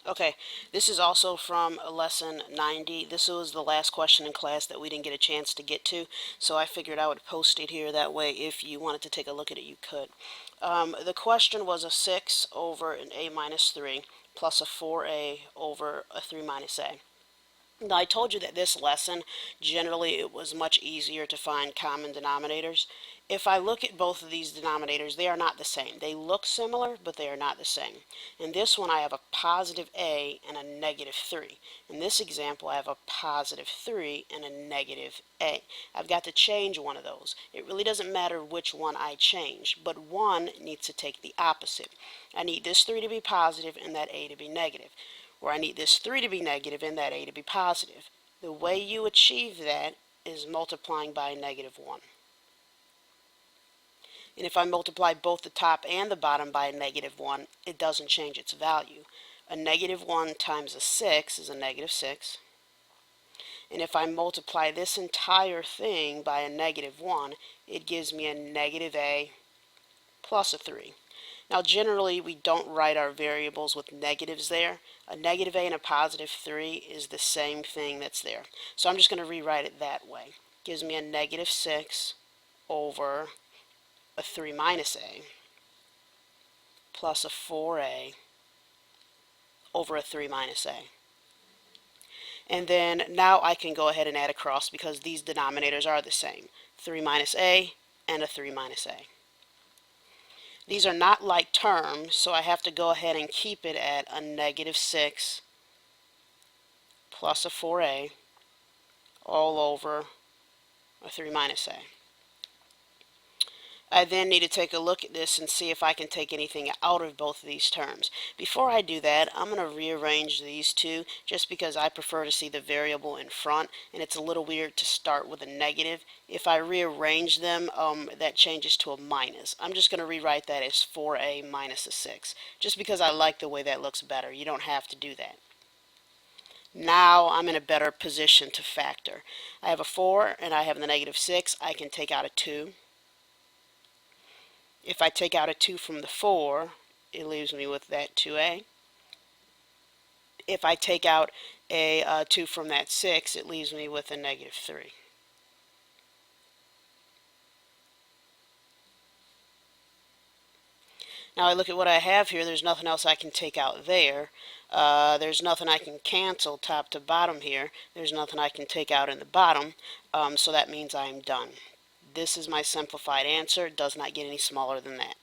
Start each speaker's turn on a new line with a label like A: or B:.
A: Okay, this is also from lesson 90. This was the last question in class that we didn't get a chance to get to, so I figured I would post it here. That way, if you wanted to take a look at it, you could. The question was a 6 over an a minus 3 plus a 4a over a 3 minus a. Now, I told you that this lesson, generally it was much easier to find common denominators. If I look at both of these denominators, they are not the same. They look similar, but they are not the same. In this one, I have a positive a and a negative 3. In this example, I have a positive 3 and a negative a. I've got to change one of those. It really doesn't matter which one I change, but one needs to take the opposite. I need this 3 to be positive and that a to be negative. Where I need this 3 to be negative and that a to be positive. The way you achieve that is multiplying by a negative 1. And if I multiply both the top and the bottom by a negative 1, it doesn't change its value. A negative 1 times a 6 is a negative 6. And if I multiply this entire thing by a negative 1, it gives me a negative a plus a 3. Now, generally, we don't write our variables with negatives there. A negative a and a positive 3 is the same thing that's there. So I'm just going to rewrite it that way. Gives me a negative 6 over a 3 minus a plus a 4a over a 3 minus a. And then now I can go ahead and add across because these denominators are the same. 3 minus a and a 3 minus a. These are not like terms, so I have to go ahead and keep it at a negative 6 plus a 4a all over a 3 minus a. I then need to take a look at this and see if I can take anything out of both of these terms. Before I do that, I'm going to rearrange these two just because I prefer to see the variable in front, and it's a little weird to start with a negative. If I rearrange them, that changes to a minus. I'm just going to rewrite that as 4a minus a 6, just because I like the way that looks better. You don't have to do that. Now I'm in a better position to factor. I have a 4 and I have the negative 6. I can take out a 2. If I take out a 2 from the 4, it leaves me with that 2a. If I take out a 2 from that 6, it leaves me with a negative 3. Now I look at what I have here. There's nothing else I can take out there. There's nothing I can cancel top to bottom here. There's nothing I can take out in the bottom. So that means I am done. This is my simplified answer. It does not get any smaller than that.